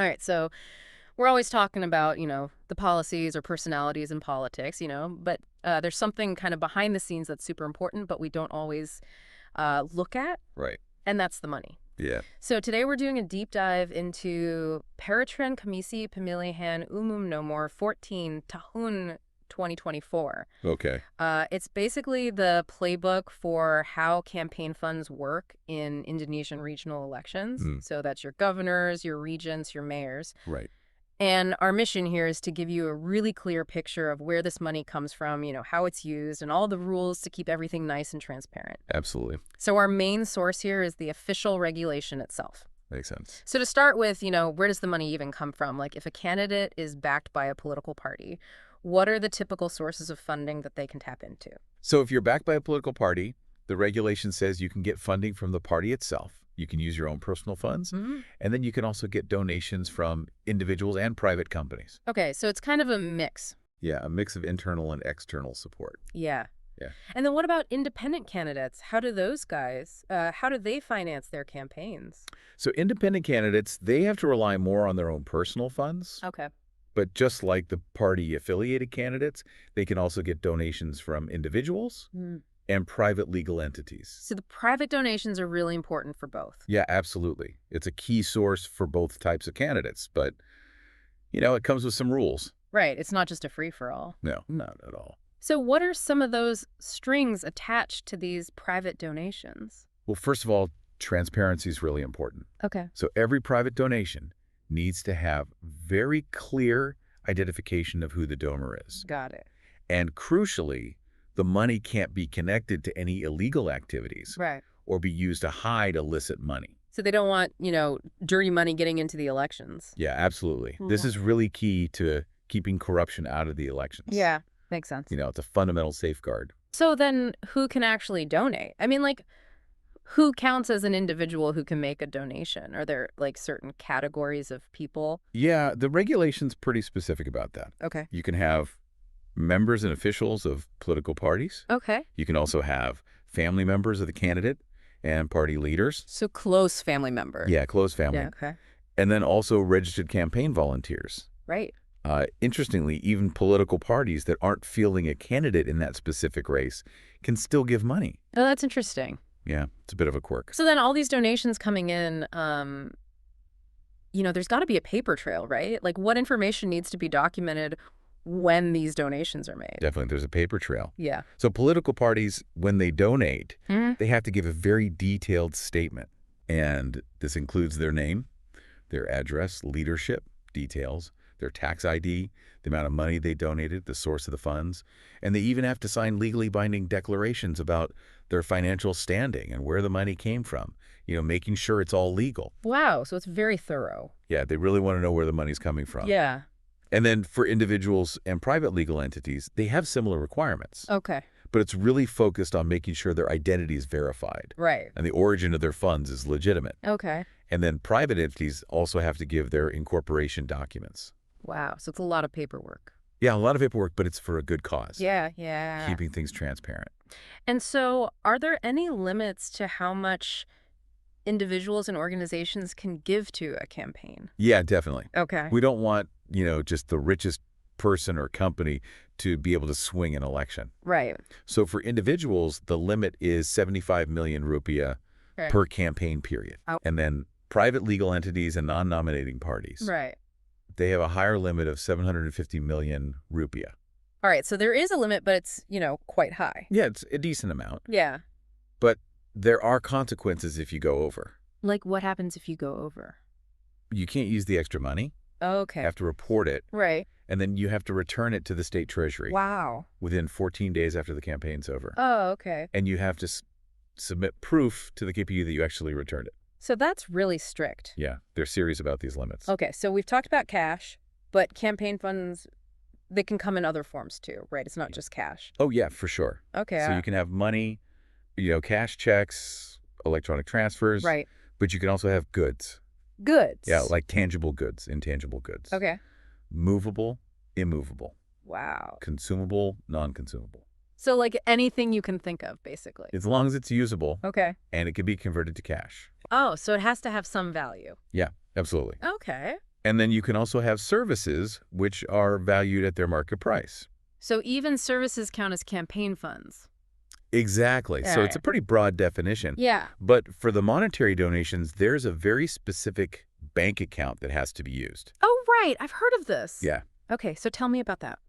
All right, so we're always talking about, the policies or personalities in politics, but there's something kind of behind the scenes that's super important, but we don't always look at, Right. and that's the money. Yeah. So today we're doing a deep dive into Peratran Komisi Pemilihan Umum Nomor 14 Tahun 2024. Okay. It's basically the playbook for how campaign funds work in Indonesian regional elections. Mm. So that's your governors, your regents, your mayors. Right. And our mission here is to give you a really clear picture of where this money comes from, how it's used, and all the rules to keep everything nice and transparent. Absolutely. So our main source here is the official regulation itself. Makes sense. So to start with, where does the money even come from? Like if a candidate is backed by a political party, what are the typical sources of funding that they can tap into? So if you're backed by a political party, the regulation says you can get funding from the party itself. You can use your own personal funds, and then you can also get donations from individuals and private companies. Okay, so it's kind of a mix. Yeah, a mix of internal and external support. Yeah. Yeah. And then what about independent candidates? How do those guys, how do they finance their campaigns? So independent candidates, they have to rely more on their own personal funds. Okay. But just like the party-affiliated candidates, they can also get donations from individuals and private legal entities. So the private donations are really important for both. Yeah, absolutely. It's a key source for both types of candidates, but, it comes with some rules. Right. It's not just a free-for-all. No, not at all. So what are some of those strings attached to these private donations? Well, first of all, transparency is really important. Okay. So every private donation needs to have very clear identification of who the donor is. Got it. And crucially, the money can't be connected to any illegal activities Right. or be used to hide illicit money. So they don't want, dirty money getting into the elections. Yeah, absolutely. This is really key to keeping corruption out of the elections. Yeah, makes sense. It's a fundamental safeguard. So then who can actually donate? I mean, who counts as an individual who can make a donation? Are there, certain categories of people? Yeah, the regulation's pretty specific about that. Okay. You can have members and officials of political parties. Okay. You can also have family members of the candidate and party leaders. So close family member. Yeah, close family. Yeah, okay. And then also registered campaign volunteers. Right. Interestingly, even political parties that aren't fielding a candidate in that specific race can still give money. Oh, that's interesting. Yeah, it's a bit of a quirk. So then all these donations coming in, there's got to be a paper trail, right? What information needs to be documented when these donations are made? Definitely, there's a paper trail. Yeah. So political parties, when they donate, they have to give a very detailed statement. And this includes their name, their address, leadership details, their tax ID, the amount of money they donated, the source of the funds. And they even have to sign legally binding declarations about their financial standing and where the money came from, making sure it's all legal. Wow, so it's very thorough. Yeah, they really want to know where the money's coming from. Yeah. And then for individuals and private legal entities, they have similar requirements. Okay. But it's really focused on making sure their identity is verified. Right. And the origin of their funds is legitimate. Okay. And then private entities also have to give their incorporation documents. Wow, so it's a lot of paperwork. Yeah, a lot of paperwork, but it's for a good cause. Yeah. Keeping things transparent. And so are there any limits to how much individuals and organizations can give to a campaign? Yeah, definitely. Okay. We don't want, just the richest person or company to be able to swing an election. Right. So for individuals, the limit is 75 million rupiah per campaign period. Oh. And then private legal entities and non-nominating parties, Right. they have a higher limit of 750 million rupiah. All right, so there is a limit, but it's, quite high. Yeah, it's a decent amount. Yeah. But there are consequences if you go over. Like what happens if you go over? You can't use the extra money. Okay. You have to report it. Right. And then you have to return it to the state treasury. Wow. Within 14 days after the campaign's over. Oh, okay. And you have to submit proof to the KPU that you actually returned it. So that's really strict. Yeah, they're serious about these limits. Okay, so we've talked about cash, but campaign funds, they can come in other forms too, right? It's not just cash. Oh, yeah, for sure. Okay. So you can have money, cash checks, electronic transfers. Right. But you can also have goods. Goods. Yeah, like tangible goods, intangible goods. Okay. Movable, immovable. Wow. Consumable, non-consumable. So anything you can think of, basically. As long as it's usable. Okay. And it can be converted to cash. Oh, so it has to have some value. Yeah, absolutely. Okay. And then you can also have services which are valued at their market price. So even services count as campaign funds. Exactly. All So it's a right. pretty broad definition. Yeah. But for the monetary donations, there's a very specific bank account that has to be used. Oh, right. I've heard of this. Yeah. Okay, so tell me about that.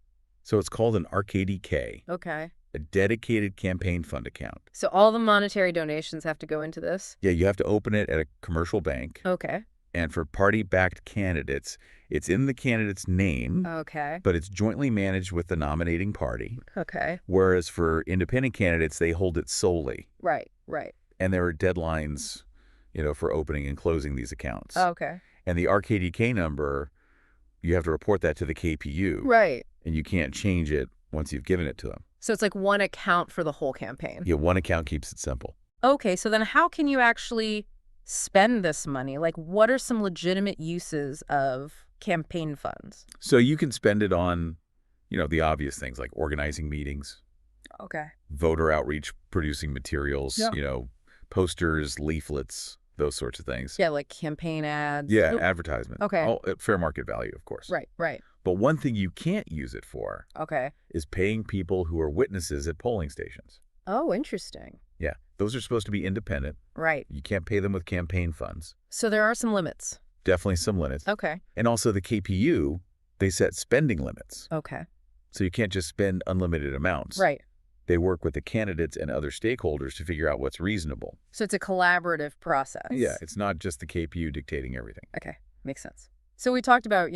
So it's called an RKDK, Okay. a dedicated campaign fund account. So all the monetary donations have to go into this? Yeah, you have to open it at a commercial bank. Okay. And for party-backed candidates, it's in the candidate's name, Okay. but it's jointly managed with the nominating party. Okay. Whereas for independent candidates, they hold it solely. Right, right. And there are deadlines, for opening and closing these accounts. Okay. And the RKDK number, you have to report that to the KPU. Right. And you can't change it once you've given it to them. So it's like one account for the whole campaign. Yeah, one account keeps it simple. Okay, so then how can you actually spend this money? Like, what are some legitimate uses of campaign funds? So you can spend it on, the obvious things like organizing meetings, Okay. voter outreach, producing materials, Yeah. Posters, leaflets, those sorts of things. Yeah, like campaign ads. Yeah, Oop. advertisement. Okay. All at fair market value, of course. Right, right. But one thing you can't use it for Okay. is paying people who are witnesses at polling stations. Oh, interesting. Yeah, those are supposed to be independent. Right. You can't pay them with campaign funds. So there are some limits. Definitely some limits. Okay. And also the KPU, they set spending limits. Okay. So you can't just spend unlimited amounts. Right. They work with the candidates and other stakeholders to figure out what's reasonable. So it's a collaborative process. Yeah, it's not just the KPU dictating everything. Okay. Makes sense. So we talked about,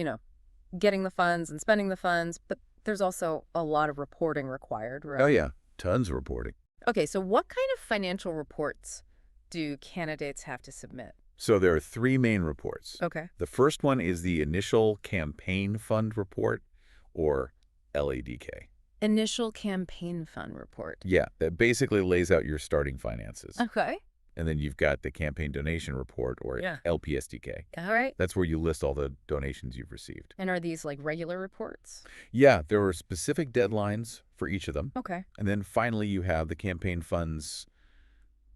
getting the funds and spending the funds, but there's also a lot of reporting required, right? Oh, yeah. Tons of reporting. Okay, so what kind of financial reports do candidates have to submit? So there are three main reports. Okay. The first one is the Initial Campaign Fund Report, or LADK. Initial campaign fund report. Yeah, that basically lays out your starting finances. Okay. And then you've got the Campaign Donation Report, or Yeah. LPSDK. All right. That's where you list all the donations you've received. And are these like regular reports? Yeah, there are specific deadlines for each of them. Okay. And then finally, you have the Campaign Fund's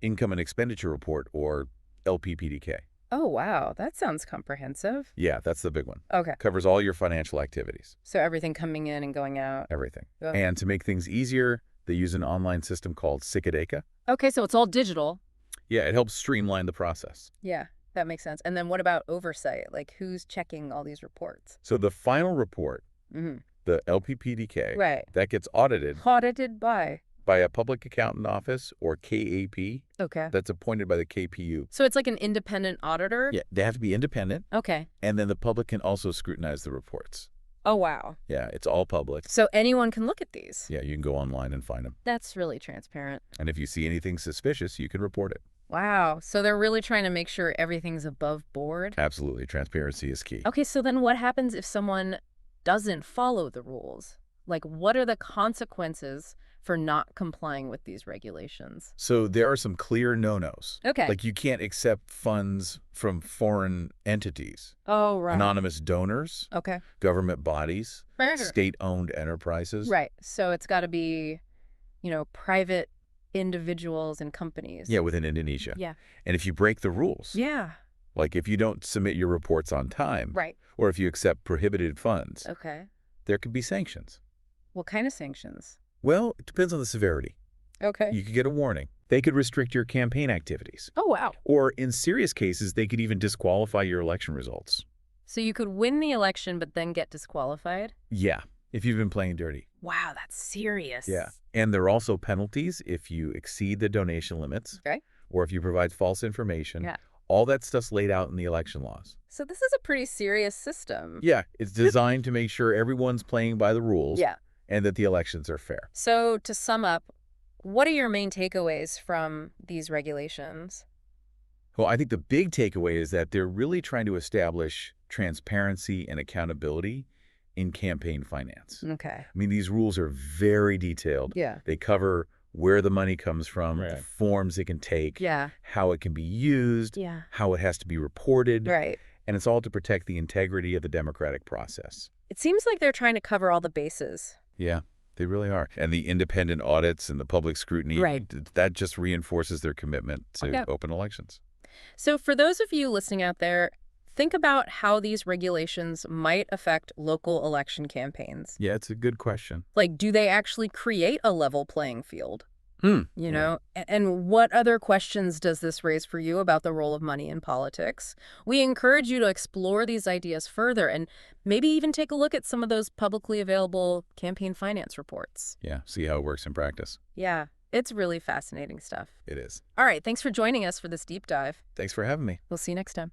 Income and Expenditure Report, or LPPDK. Oh, wow. That sounds comprehensive. Yeah, that's the big one. Okay. Covers all your financial activities. So everything coming in and going out. Everything. Ugh. And to make things easier, they use an online system called Sikadeka. Okay, so it's all digital. Yeah, it helps streamline the process. Yeah, that makes sense. And then what about oversight? Like who's checking all these reports? So the final report, Mm-hmm. the LPPDK, Right. that gets audited Audited by. by a public accountant office, or KAP, Okay. that's appointed by the KPU. So it's like an independent auditor? Yeah, they have to be independent, Okay. and then the public can also scrutinize the reports. Oh, wow. Yeah, it's all public. So anyone can look at these? Yeah, you can go online and find them. That's really transparent. And if you see anything suspicious, you can report it. Wow. So they're really trying to make sure everything's above board? Absolutely. Transparency is key. Okay, so then what happens if someone doesn't follow the rules? Like, what are the consequences for not complying with these regulations? So there are some clear no-nos. Okay. Like you can't accept funds from foreign entities, Oh, right. anonymous donors, Okay. government bodies, Right. state-owned enterprises. Right. So it's got to be, private individuals and companies. Yeah, within Indonesia. Yeah. And if you break the rules, Yeah. like if you don't submit your reports on time, Right. or if you accept prohibited funds, Okay. there could be sanctions. What kind of sanctions? Well, it depends on the severity. Okay. You could get a warning. They could restrict your campaign activities. Oh, wow. Or in serious cases, they could even disqualify your election results. So you could win the election but then get disqualified? Yeah, if you've been playing dirty. Wow, that's serious. Yeah. And there are also penalties if you exceed the donation limits. Okay. Or if you provide false information. Yeah. All that stuff's laid out in the election laws. So this is a pretty serious system. Yeah, it's designed to make sure everyone's playing by the rules. Yeah. And that the elections are fair. So to sum up, what are your main takeaways from these regulations? Well, I think the big takeaway is that they're really trying to establish transparency and accountability in campaign finance. Okay. I mean, these rules are very detailed. Yeah. They cover where the money comes from, the Right. forms it can take, Yeah. how it can be used, Yeah. how it has to be reported. Right. And it's all to protect the integrity of the democratic process. It seems like they're trying to cover all the bases. Yeah, they really are. And the independent audits and the public scrutiny, Right. that just reinforces their commitment to Yeah. open elections. So for those of you listening out there Think about how these regulations might affect local election campaigns. Yeah, it's a good question. Like, do they actually create a level playing field? Hmm. You Yeah. know, and what other questions does this raise for you about the role of money in politics? We encourage you to explore these ideas further and maybe even take a look at some of those publicly available campaign finance reports. Yeah. See how it works in practice. Yeah, it's really fascinating stuff. It is. All right, thanks for joining us for this deep dive. Thanks for having me. We'll see you next time.